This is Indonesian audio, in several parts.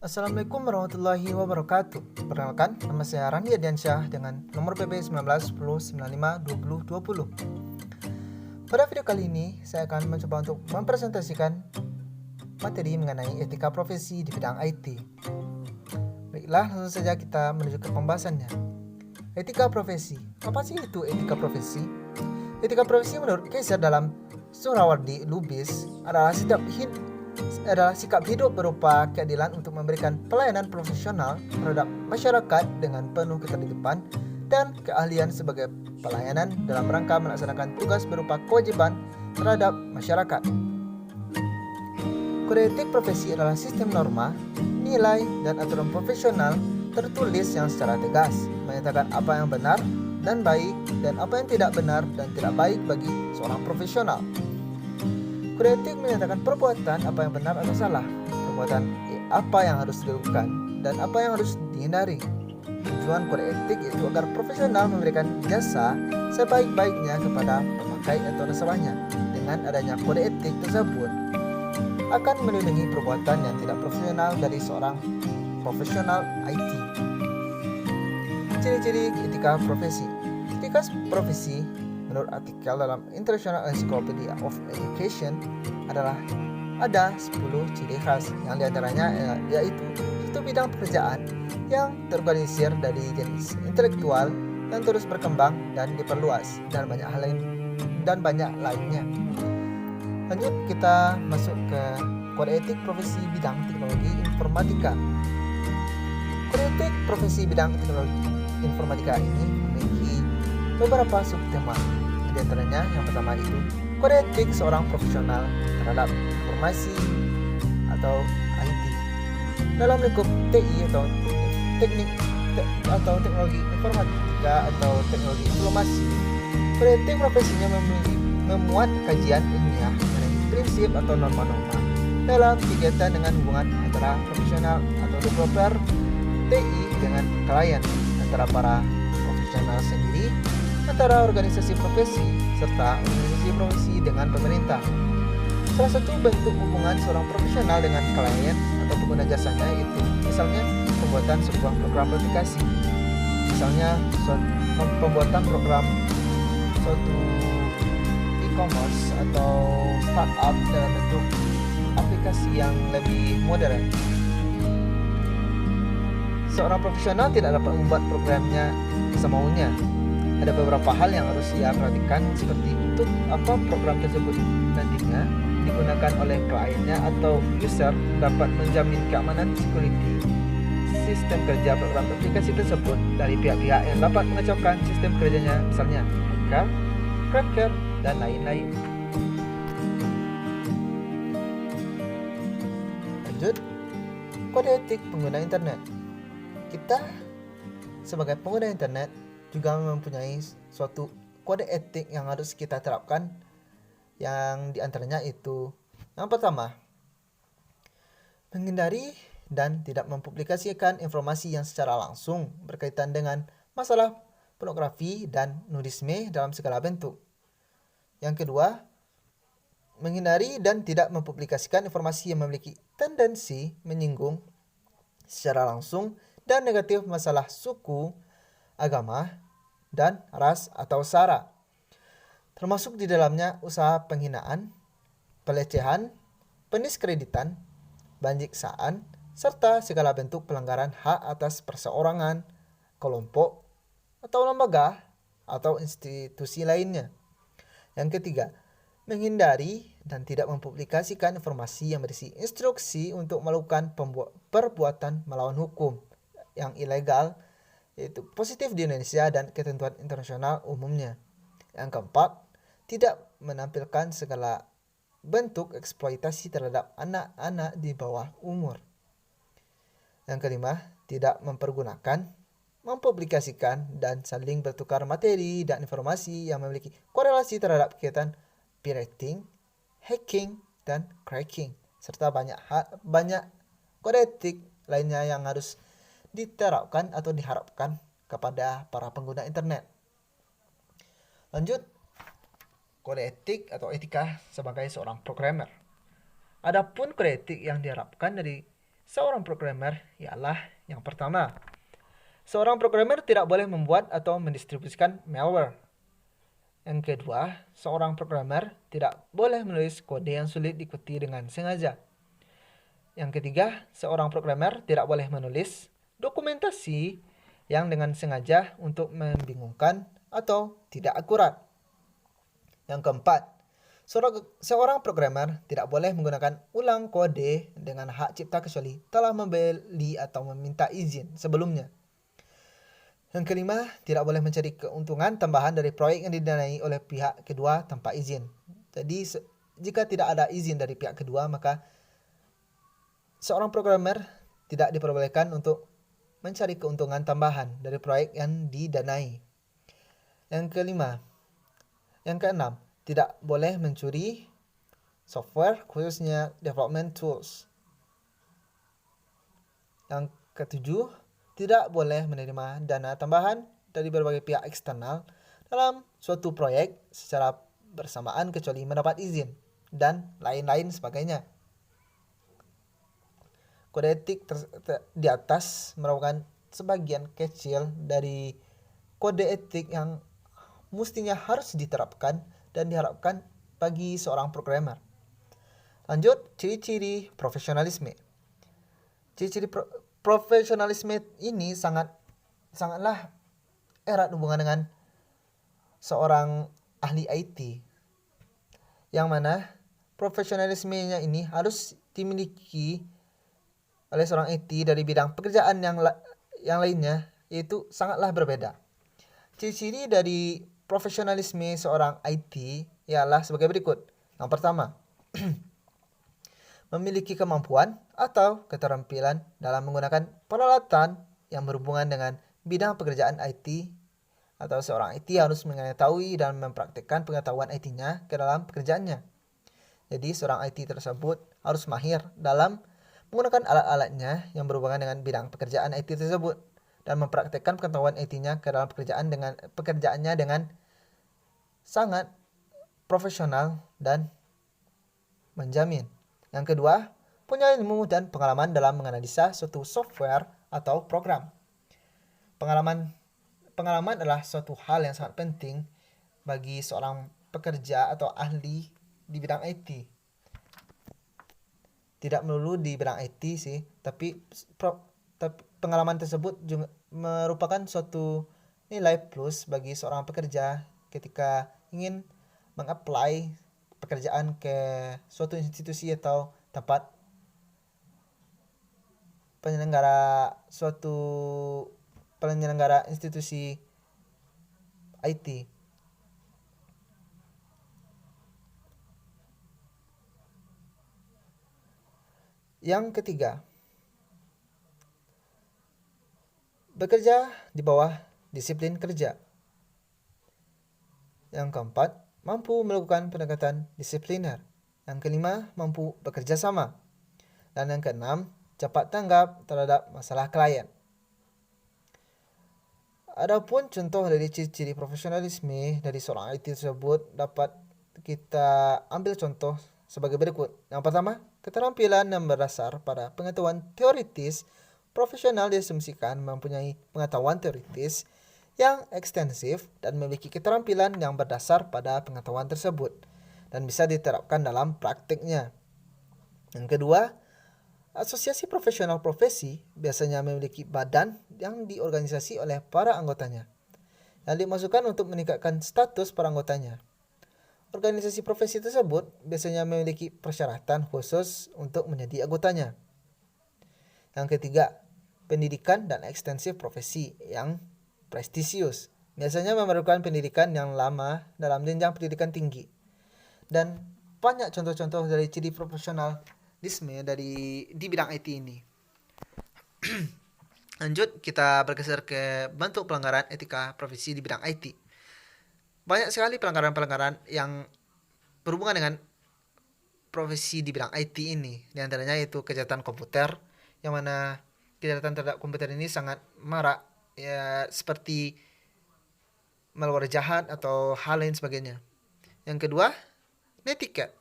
Assalamualaikum warahmatullahi wabarakatuh. Perkenalkan, nama saya Randi Ardiansyah dengan nomor PP 1910952020. Pada video kali ini, saya akan mencoba untuk mempresentasikan materi mengenai etika profesi di bidang IT. Baiklah, langsung saja kita menuju ke pembahasannya. Etika profesi. Apa sih itu etika profesi? Etika profesi menurut Kaiser dalam Suhrawardi Lubis adalah sikap hidup berupa keadilan untuk memberikan pelayanan profesional terhadap masyarakat dengan penuh ketertiban dan keahlian sebagai pelayanan dalam rangka melaksanakan tugas berupa kewajiban terhadap masyarakat. Kode etik profesi adalah sistem norma, nilai, dan aturan profesional tertulis yang secara tegas menyatakan apa yang benar dan baik dan apa yang tidak benar dan tidak baik bagi seorang profesional. Kode etik menyatakan perbuatan apa yang benar atau salah, perbuatan apa yang harus dilakukan, dan apa yang harus dihindari. Tujuan kode etik itu agar profesional memberikan jasa sebaik-baiknya kepada pemakai atau nasabahnya. Dengan adanya kode etik tersebut akan melindungi perbuatan yang tidak profesional dari seorang profesional IT. Ciri-ciri etika profesi. Etika profesi menurut artikel dalam International Encyclopedia of Education adalah ada 10 ciri khas yang diantaranya yaitu suatu bidang pekerjaan yang terorganisir dari jenis intelektual dan terus berkembang dan diperluas dan banyak lainnya. Lanjut kita masuk ke kode etik profesi bidang teknologi informatika. Kode etik profesi bidang teknologi informatika ini memiliki beberapa subtema. Di antaranya yang pertama itu kode etik seorang profesional terhadap informasi atau IT. Dalam lingkup TI atau teknologi informatika atau teknologi informasi, kode etik profesinya memuat kajian ilmiah mengenai prinsip atau norma-norma dalam kegiatan dengan hubungan antara profesional atau developer TI dengan klien, antara para profesional sendiri, antara organisasi profesi, serta organisasi profesi dengan pemerintah. Salah satu bentuk hubungan seorang profesional dengan klien atau pengguna jasanya itu misalnya pembuatan sebuah program aplikasi, misalnya pembuatan program suatu e-commerce atau startup dalam bentuk aplikasi yang lebih modern. Seorang profesional tidak dapat membuat programnya semaunya. Ada beberapa hal yang harus ia perhatikan, seperti untuk apa program tersebut nantinya digunakan oleh kliennya atau user dapat menjamin keamanan security sistem kerja program aplikasi tersebut dari pihak-pihak yang dapat mengacaukan sistem kerjanya, misalnya hacker, cracker, dan lain-lain. Lanjut, kode etik pengguna internet. Kita sebagai pengguna internet juga mempunyai suatu kode etik yang harus kita terapkan, yang diantaranya itu yang pertama, menghindari dan tidak mempublikasikan informasi yang secara langsung berkaitan dengan masalah pornografi dan nudisme dalam segala bentuk. Yang kedua, menghindari dan tidak mempublikasikan informasi yang memiliki tendensi menyinggung secara langsung dan negatif masalah suku, agama, dan ras atau sara, termasuk di dalamnya usaha penghinaan, pelecehan, peniskreditan, penyiksaan, serta segala bentuk pelanggaran hak atas perseorangan, kelompok, atau lembaga, atau institusi lainnya. Yang ketiga, menghindari dan tidak mempublikasikan informasi yang berisi instruksi untuk melakukan perbuatan melawan hukum yang ilegal, yaitu positif di Indonesia dan ketentuan internasional umumnya. Yang keempat, tidak menampilkan segala bentuk eksploitasi terhadap anak-anak di bawah umur. Yang kelima, tidak mempergunakan, mempublikasikan, dan saling bertukar materi dan informasi yang memiliki korelasi terhadap kegiatan pirating, hacking, dan cracking, serta banyak kode etik lainnya yang harus diterapkan atau diharapkan kepada para pengguna internet. Lanjut, kode etik atau etika sebagai seorang programmer. Adapun kode etik yang diharapkan dari seorang programmer ialah yang pertama, seorang programmer tidak boleh membuat atau mendistribusikan malware. Yang kedua, seorang programmer tidak boleh menulis kode yang sulit diikuti dengan sengaja. Yang ketiga, seorang programmer tidak boleh menulis dokumentasi yang dengan sengaja untuk membingungkan atau tidak akurat. Yang keempat, seorang programmer tidak boleh menggunakan ulang kode dengan hak cipta kecuali telah membeli atau meminta izin sebelumnya. Yang kelima, tidak boleh mencari keuntungan tambahan dari proyek yang didanai oleh pihak kedua tanpa izin. Jadi, jika tidak ada izin dari pihak kedua, maka seorang programmer tidak diperbolehkan untuk mencari keuntungan tambahan dari proyek yang didanai. Yang keenam, tidak boleh mencuri software, khususnya development tools. Yang ketujuh, tidak boleh menerima dana tambahan dari berbagai pihak eksternal dalam suatu proyek secara bersamaan kecuali mendapat izin, dan lain-lain sebagainya. Kode etik di atas merupakan sebagian kecil dari kode etik yang mestinya harus diterapkan dan diharapkan bagi seorang programmer. Lanjut, ciri-ciri profesionalisme. Ciri-ciri profesionalisme ini sangatlah erat hubungan dengan seorang ahli IT, yang mana profesionalismenya ini harus dimiliki oleh seorang IT dari bidang pekerjaan yang lainnya, yaitu sangatlah berbeda. Ciri-ciri dari profesionalisme seorang IT ialah sebagai berikut. Yang pertama, memiliki kemampuan atau keterampilan dalam menggunakan peralatan yang berhubungan dengan bidang pekerjaan IT, atau seorang IT harus mengetahui dan mempraktikkan pengetahuan IT-nya ke dalam pekerjaannya. Jadi seorang IT tersebut harus mahir dalam menggunakan alat-alatnya yang berhubungan dengan bidang pekerjaan IT tersebut dan mempraktikkan pengetahuan IT-nya ke dalam pekerjaannya dengan sangat profesional dan menjamin. Yang kedua, punya ilmu dan pengalaman dalam menganalisa suatu software atau program. Pengalaman adalah suatu hal yang sangat penting bagi seorang pekerja atau ahli di bidang IT. Tidak melulu di bidang IT sih, tapi pengalaman tersebut juga merupakan suatu nilai plus bagi seorang pekerja ketika ingin mengapply pekerjaan ke suatu institusi atau tempat penyelenggara institusi IT. Yang ketiga, bekerja di bawah disiplin kerja. Yang keempat, mampu melakukan pendekatan disipliner. Yang kelima, mampu bekerja sama. Dan yang keenam, cepat tanggap terhadap masalah klien. Adapun contoh dari ciri-ciri profesionalisme dari seorang IT tersebut dapat kita ambil contoh sebagai berikut. Yang pertama, keterampilan yang berdasar pada pengetahuan teoritis. Profesional diasumsikan mempunyai pengetahuan teoritis yang ekstensif dan memiliki keterampilan yang berdasar pada pengetahuan tersebut dan bisa diterapkan dalam praktiknya. Yang kedua, asosiasi profesional profesi biasanya memiliki badan yang diorganisasi oleh para anggotanya, yang dimasukkan untuk meningkatkan status para anggotanya. Organisasi profesi tersebut biasanya memiliki persyaratan khusus untuk menjadi anggotanya. Yang ketiga, pendidikan dan ekstensif profesi yang prestisius. Biasanya memerlukan pendidikan yang lama dalam jenjang pendidikan tinggi. Dan banyak contoh-contoh dari ciri profesionalisme di bidang IT ini. Lanjut, kita bergeser ke bentuk pelanggaran etika profesi di bidang IT. Banyak sekali pelanggaran-pelanggaran yang berhubungan dengan profesi di bidang IT ini. Di antaranya yaitu kejahatan komputer, yang mana kejahatan terhadap komputer ini sangat marak, ya, seperti malware jahat atau hal lain sebagainya. Yang kedua, netiquette.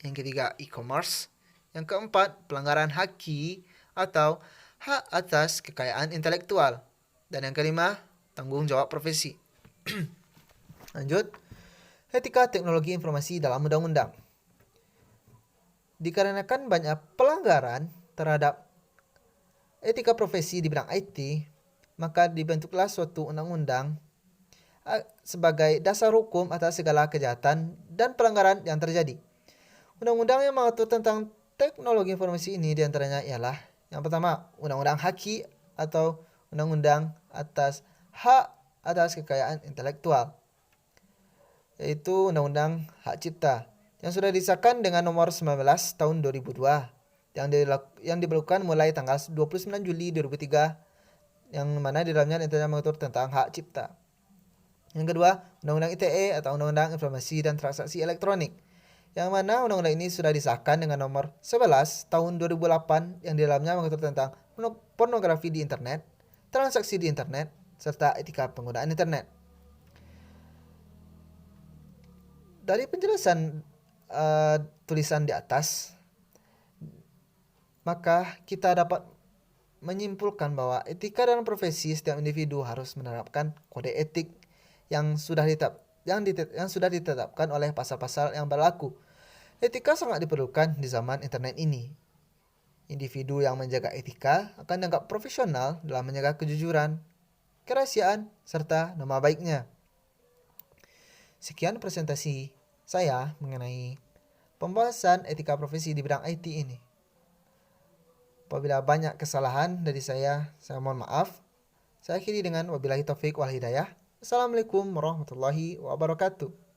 Yang ketiga, e-commerce. Yang keempat, pelanggaran haki atau hak atas kekayaan intelektual. Dan yang kelima, tanggung jawab profesi. Lanjut, etika teknologi informasi dalam undang-undang. Dikarenakan banyak pelanggaran terhadap etika profesi di bidang IT, maka dibentuklah suatu undang-undang sebagai dasar hukum atas segala kejahatan dan pelanggaran yang terjadi. Undang-undang yang mengatur tentang teknologi informasi ini diantaranya ialah yang pertama, Undang-Undang Haki atau Undang-Undang atas hak atas kekayaan intelektual, yaitu Undang-Undang Hak Cipta yang sudah disahkan dengan nomor 19 tahun 2002 yang diberlakukan mulai tanggal 29 Juli 2003, yang mana di dalamnya mengatur tentang hak cipta. Yang kedua, Undang-Undang ITE atau Undang-Undang Informasi dan Transaksi Elektronik, yang mana undang-undang ini sudah disahkan dengan nomor 11 tahun 2008 yang di dalamnya mengatur tentang pornografi di internet, transaksi di internet, serta etika penggunaan internet. Dari penjelasan tulisan di atas, maka kita dapat menyimpulkan bahwa etika dalam profesi setiap individu harus menerapkan kode etik yang sudah ditetapkan oleh pasal-pasal yang berlaku. Etika sangat diperlukan di zaman internet ini. Individu yang menjaga etika akan dianggap profesional dalam menjaga kejujuran, kerahasiaan, serta nama baiknya. Sekian presentasi saya mengenai pembahasan etika profesi di bidang IT ini. Apabila banyak kesalahan dari saya mohon maaf. Saya akhiri dengan wabillahi taufik wal hidayah. Assalamualaikum warahmatullahi wabarakatuh.